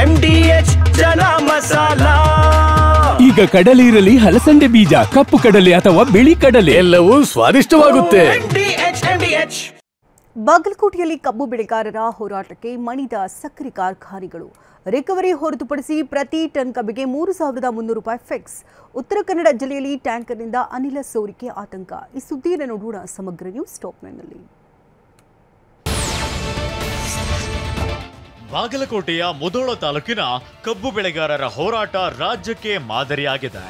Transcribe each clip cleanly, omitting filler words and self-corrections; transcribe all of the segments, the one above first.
MDH ಜನ ಮಸಾಲಾ. ಈಗ ಕಡಲೆ ಇರಲಿ, ಹಲಸಂದೆ ಬೀಜ, ಕಪ್ಪು ಕಡಲೆ ಅಥವಾ ಬಿಳಿ ಕಡಲೆ, ಎಲ್ಲವೂ ಸ್ವಾದಿಷ್ಟವಾಗುತ್ತೆ. MDH. ಬಾಗಲಕೋಟೆಯಲ್ಲಿ ಕಬ್ಬು ಬೆಳೆಗಾರರ ಹೋರಾಟಕ್ಕೆ ಮಣಿದ ಸಕ್ಕರೆ ಕಾರ್ಖಾನೆಗಳು. ರಿಕವರಿ ಹೊರತುಪಡಿಸಿ ಪ್ರತಿ ಟನ್ ಕಬ್ಬಿಗೆ 3,300 ರೂಪಾಯಿ ಫಿಕ್ಸ್. ಉತ್ತರ ಕನ್ನಡ ಜಿಲ್ಲೆಯಲ್ಲಿ ಟ್ಯಾಂಕರ್ನಿಂದ ಅನಿಲ ಸೋರಿಕೆ ಆತಂಕ. ಈ ಸುದ್ದಿಯನ್ನು ನೋಡೋಣ ಸಮಗ್ರ ನ್ಯೂಸ್ ಟಾಪ್ನಲ್ಲಿ. ಬಾಗಲಕೋಟೆಯ ಮುಧೋಳ ತಾಲೂಕಿನ ಕಬ್ಬು ಬೆಳೆಗಾರರ ಹೋರಾಟ ರಾಜ್ಯಕ್ಕೆ ಮಾದರಿಯಾಗಿದೆ.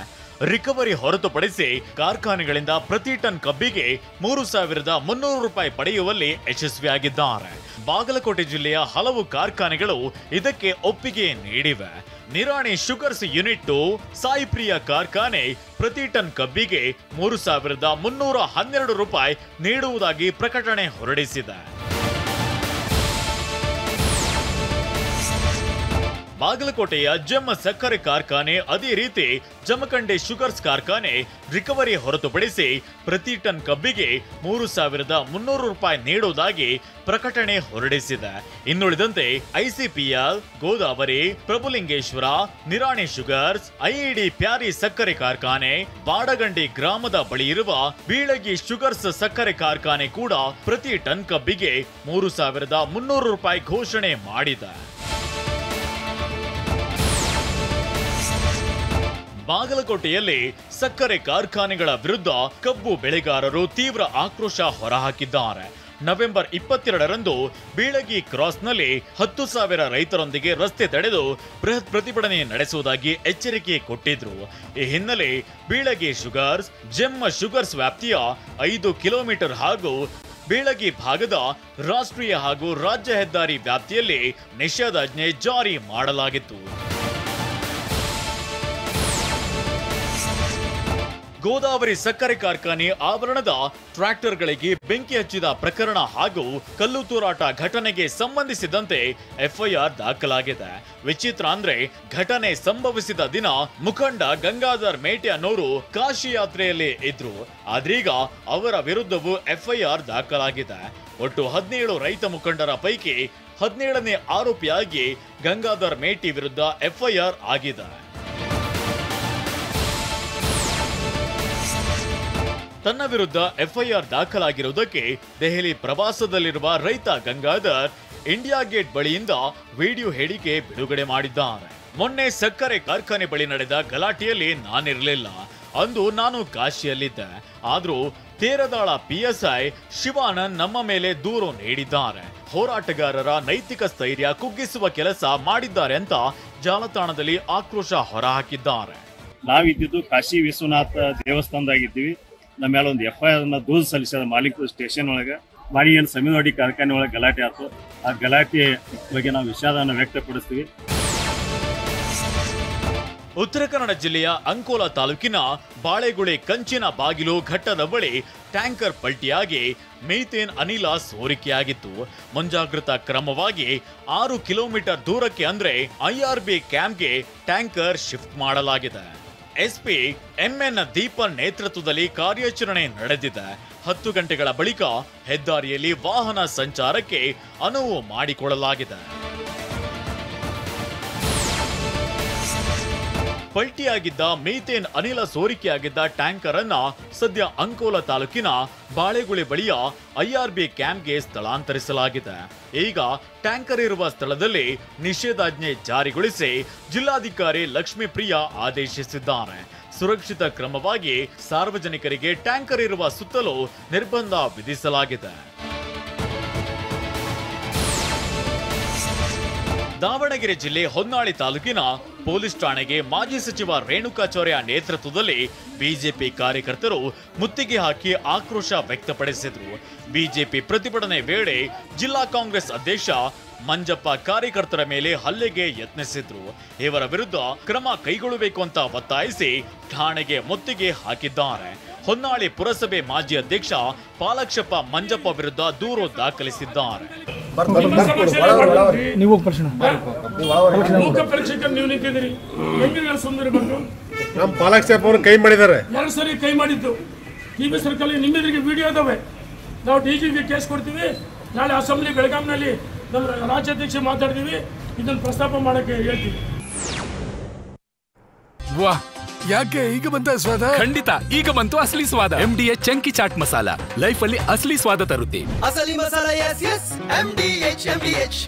ರಿಕವರಿ ಹೊರತುಪಡಿಸಿ ಕಾರ್ಖಾನೆಗಳಿಂದ ಪ್ರತಿ ಟನ್ ಕಬ್ಬಿಗೆ 3,300 ರೂಪಾಯಿ ಪಡೆಯುವಲ್ಲಿ ಯಶಸ್ವಿಯಾಗಿದ್ದಾರೆ. ಬಾಗಲಕೋಟೆ ಜಿಲ್ಲೆಯ ಹಲವು ಕಾರ್ಖಾನೆಗಳು ಇದಕ್ಕೆ ಒಪ್ಪಿಗೆ ನೀಡಿವೆ. ನಿರಾಣಿ ಶುಗರ್ಸ್ ಯೂನಿಟ್, ಸಾಯಿಪ್ರಿಯ ಕಾರ್ಖಾನೆ ಪ್ರತಿ ಟನ್ ಕಬ್ಬಿಗೆ 3,312 ರೂಪಾಯಿ ನೀಡುವುದಾಗಿ ಪ್ರಕಟಣೆ ಹೊರಡಿಸಿದೆ. ಬಾಗಲಕೋಟೆಯ ಜಮ್ಮ ಸಕ್ಕರೆ ಕಾರ್ಖಾನೆ, ಅದೇ ರೀತಿ ಜಮಖಂಡಿ ಶುಗರ್ಸ್ ಕಾರ್ಖಾನೆ ರಿಕವರಿ ಹೊರತುಪಡಿಸಿ ಪ್ರತಿ ಟನ್ ಕಬ್ಬಿಗೆ 3,300 ರೂಪಾಯಿ ನೀಡುವುದಾಗಿ ಪ್ರಕಟಣೆ ಹೊರಡಿಸಿದೆ. ಇನ್ನುಳಿದಂತೆ ICPL, Godavari, Prabhulingeshwara, Nirani sugars, IED Parry ಸಕ್ಕರೆ ಕಾರ್ಖಾನೆ, ಬಾಡಗಂಡಿ ಗ್ರಾಮದ ಬಳಿ ಇರುವ ಬೀಳಗಿ ಶುಗರ್ಸ್ ಸಕ್ಕರೆ ಕಾರ್ಖಾನೆ ಕೂಡ ಪ್ರತಿ ಟನ್ ಕಬ್ಬಿಗೆ 3,300 ರೂಪಾಯಿ ಘೋಷಣೆ ಮಾಡಿದೆ. ಬಾಗಲಕೋಟೆಯಲ್ಲಿ ಸಕ್ಕರೆ ಕಾರ್ಖಾನೆಗಳ ವಿರುದ್ಧ ಕಬ್ಬು ಬೆಳೆಗಾರರು ತೀವ್ರ ಆಕ್ರೋಶ ಹೊರಹಾಕಿದ್ದಾರೆ. ನವೆಂಬರ್ 22ರಂದು ಬೀಳಗಿ ಕ್ರಾಸ್ನಲ್ಲಿ 10,000 ರೈತರೊಂದಿಗೆ ರಸ್ತೆ ತಡೆದು ಬೃಹತ್ ಪ್ರತಿಭಟನೆ ನಡೆಸುವುದಾಗಿ ಎಚ್ಚರಿಕೆ ಕೊಟ್ಟಿದ್ರು. ಈ ಹಿನ್ನೆಲೆ ಬೀಳಗಿ ಶುಗರ್ಸ್, ಜಮ್ಮ ಶುಗರ್ಸ್ ವ್ಯಾಪ್ತಿಯ 5 ಕಿಲೋಮೀಟರ್ ಹಾಗೂ ಬೀಳಗಿ ಭಾಗದ ರಾಷ್ಟ್ರೀಯ ಹಾಗೂ ರಾಜ್ಯ ಹೆದ್ದಾರಿ ವ್ಯಾಪ್ತಿಯಲ್ಲಿ ನಿಷೇಧಾಜ್ಞೆ ಜಾರಿ ಮಾಡಲಾಗಿತ್ತು. ಗೋದಾವರಿ ಸಕ್ಕರೆ ಕಾರ್ಖಾನೆ ಆವರಣದ ಟ್ರ್ಯಾಕ್ಟರ್ಗಳಿಗೆ ಬೆಂಕಿ ಹಚ್ಚಿದ ಪ್ರಕರಣ ಹಾಗೂ ಕಲ್ಲು ತೂರಾಟ ಘಟನೆಗೆ ಸಂಬಂಧಿಸಿದಂತೆ FIR ದಾಖಲಾಗಿದೆ. ವಿಚಿತ್ರ ಅಂದ್ರೆ ಘಟನೆ ಸಂಭವಿಸಿದ ದಿನ ಮುಖಂಡ ಗಂಗಾಧರ್ ಮೇಟೆ ಅನ್ನೋರು ಕಾಶಿ ಯಾತ್ರೆಯಲ್ಲಿ ಇದ್ರು. ಆದ್ರೀಗ ಅವರ ವಿರುದ್ಧವೂ FIR ದಾಖಲಾಗಿದೆ. ಒಟ್ಟು 17 ರೈತ ಮುಖಂಡರ ಪೈಕಿ 17ನೇ ಆರೋಪಿಯಾಗಿ ಗಂಗಾಧರ್ ಮೇಟಿ ವಿರುದ್ಧ FIR ಆಗಿದೆ. ತನ್ನ ವಿರುದ್ಧ FIR ದಾಖಲಾಗಿರುವುದಕ್ಕೆ ದೆಹಲಿ ಪ್ರವಾಸದಲ್ಲಿರುವ ರೈತ ಗಂಗಾಧರ್ ಇಂಡಿಯಾ ಗೇಟ್ ಬಳಿಯಿಂದ ವಿಡಿಯೋ ಹೇಳಿಕೆ ಬಿಡುಗಡೆ ಮಾಡಿದ್ದಾರೆ. ಮೊನ್ನೆ ಸಕ್ಕರೆ ಕಾರ್ಖಾನೆ ಬಳಿ ನಡೆದ ಗಲಾಟೆಯಲ್ಲಿ ನಾನಿರಲಿಲ್ಲ. ಅಂದು ನಾನು ಕಾಶಿಯಲ್ಲಿದ್ದೆ. ಆದ್ರೂ ತೇರದಾಳ PSI ಶಿವಾನಂದ್ ನಮ್ಮ ಮೇಲೆ ದೂರು ನೀಡಿದ್ದಾರೆ. ಹೋರಾಟಗಾರರ ನೈತಿಕ ಸ್ಥೈರ್ಯ ಕುಗ್ಗಿಸುವ ಕೆಲಸ ಮಾಡಿದ್ದಾರೆ ಅಂತ ಜಾಲತಾಣದಲ್ಲಿ ಆಕ್ರೋಶ ಹೊರಹಾಕಿದ್ದಾರೆ. ನಾವಿದ್ದು ಕಾಶಿ ವಿಶ್ವನಾಥ ದೇವಸ್ಥಾನದಾಗಿದ್ದೀವಿ. ನಮ್ಮ ಮೇಲೆ ಒಂದು FIR ದೂರು ಸಲ್ಲಿಸಿದ ಮಾಲೀಕರು ಸ್ಟೇಷನ್ ಒಳಗೆ ಮಾಡಿ ಏನು ಸಮಿನವಾಡಿ ಕಾರ್ಖಾನೆ ಒಳಗೆ ಗಲಾಟೆ ಆಯ್ತು. ಆ ಗಲಾಟೆ ಬಗ್ಗೆ ನಾವು ವಿಷಾದವನ್ನು ವ್ಯಕ್ತಪಡಿಸ್ತೀವಿ. ಉತ್ತರ ಕನ್ನಡ ಜಿಲ್ಲೆಯ ಅಂಕೋಲಾ ತಾಲೂಕಿನ ಬಾಳೆಗುಳಿ ಕಂಚಿನ ಬಾಗಿಲು ಘಟ್ಟದ ಬಳಿ ಟ್ಯಾಂಕರ್ ಪಲ್ಟಿಯಾಗಿ ಮೀಥೇನ್ ಅನಿಲ ಸೋರಿಕೆಯಾಗಿತ್ತು. ಮುಂಜಾಗ್ರತಾ ಕ್ರಮವಾಗಿ 6 ಕಿಲೋಮೀಟರ್ ದೂರಕ್ಕೆ ಅಂದ್ರೆ IRB ಕ್ಯಾಂಪ್ಗೆ ಟ್ಯಾಂಕರ್ ಶಿಫ್ಟ್ ಮಾಡಲಾಗಿದೆ. SP MN ದೀಪನ್ ನೇತೃತ್ವದಲ್ಲಿ ಕಾರ್ಯಾಚರಣೆ ನಡೆದಿದೆ. 10 ಗಂಟೆಗಳ ಬಳಿಕ ಹೆದ್ದಾರಿಯಲ್ಲಿ ವಾಹನ ಸಂಚಾರಕ್ಕೆ ಅನುವು ಮಾಡಿಕೊಡಲಾಗಿದೆ. ಪಲ್ಟಿಯಾಗಿದ್ದ ಮೀಥೇನ್ ಅನಿಲ ಸೋರಿಕೆಯಾಗಿದ್ದ ಟ್ಯಾಂಕರ್ ಅನ್ನ ಸದ್ಯ ಅಂಕೋಲಾ ತಾಲೂಕಿನ ಬಾಳೆಗುಳಿ ಬಳಿಯ IRB ಕ್ಯಾಂಪ್ಗೆ ಸ್ಥಳಾಂತರಿಸಲಾಗಿದೆ. ಈಗ ಟ್ಯಾಂಕರ್ ಇರುವ ಸ್ಥಳದಲ್ಲಿ ನಿಷೇಧಾಜ್ಞೆ ಜಾರಿಗೊಳಿಸಿ ಜಿಲ್ಲಾಧಿಕಾರಿ ಲಕ್ಷ್ಮೀಪ್ರಿಯಾ ಆದೇಶಿಸಿದ್ದಾರೆ. ಸುರಕ್ಷಿತ ಕ್ರಮವಾಗಿ ಸಾರ್ವಜನಿಕರಿಗೆ ಟ್ಯಾಂಕರ್ ಇರುವ ಸುತ್ತಲೂ ನಿರ್ಬಂಧ ವಿಧಿಸಲಾಗಿದೆ. ದಾವಣಗೆರೆ ಜಿಲ್ಲೆ ಹೊನ್ನಾಳಿ ತಾಲೂಕಿನ ಪೊಲೀಸ್ ಠಾಣೆಗೆ ಮಾಜಿ ಸಚಿವ ರೇಣುಕಾಚಾರ್ಯ ನೇತೃತ್ವದಲ್ಲಿ ಬಿಜೆಪಿ ಕಾರ್ಯಕರ್ತರು ಮುತ್ತಿಗೆ ಹಾಕಿ ಆಕ್ರೋಶ ವ್ಯಕ್ತಪಡಿಸಿದರು. ಬಿಜೆಪಿ ಪ್ರತಿಭಟನೆ ವೇಳೆ ಜಿಲ್ಲಾ ಕಾಂಗ್ರೆಸ್ ಅಧ್ಯಕ್ಷ ಮಂಜಪ್ಪ ಕಾರ್ಯಕರ್ತರ ಮೇಲೆ ಹಲ್ಲೆಗೆ ಯತ್ನಿಸಿದ್ರು. ಇವರ ವಿರುದ್ಧ ಕ್ರಮ ಕೈಗೊಳ್ಳಬೇಕು ಅಂತ ಒತ್ತಾಯಿಸಿ ಠಾಣೆಗೆ ಮುತ್ತಿಗೆ ಹಾಕಿದ್ದಾರೆ. ಹೊನ್ನಾಳಿ ಪುರಸಭೆ ಮಾಜಿ ಅಧ್ಯಕ್ಷ ಪಾಲಕ್ಷಪ್ಪ ಮಂಜಪ್ಪ ವಿರುದ್ಧ ದೂರು ದಾಖಲಿಸಿದ್ದಾರೆ. ಕೈ ಮಾಡಿದ್ದಾರೆ. 2 ಸರಿ ಕೈ ಮಾಡಿದ್ದು TB ಸರ್ಕಲ್ ನಿಮ್ಮೆದುರಿಗೆ ವಿಡಿಯೋ ಇದಾವೆ. ನಾವು DGಗೆ ಕೇಸ್ ಕೊಡ್ತೀವಿ. ನಾಳೆ ಅಸೆಂಬ್ಲಿ ಬೆಳಗಾಂನಲ್ಲಿ ನಮ್ಮ ರಾಜ್ಯಾಧ್ಯಕ್ಷ ಮಾತಾಡ್ತೀವಿ. ಇದನ್ನು ಪ್ರಸ್ತಾಪ ಮಾಡಕ್ಕೆ ಹೇಳ್ತೀನಿ. ವಾಹ್, ಯಾಕೆ ಈಗ ಬಂತ ಸ್ವಾದ? ಖಂಡಿತ ಈಗ ಬಂತು ಅಸಲಿ ಸ್ವಾದ. MDH chunky chaat masala life ಅಲ್ಲಿ ಅಸಲಿ ಸ್ವಾದ ತರುತ್ತೆ. ಅಸಲಿ ಮಸಾಲ, ಎಸ್ ಎಸ್ MDH.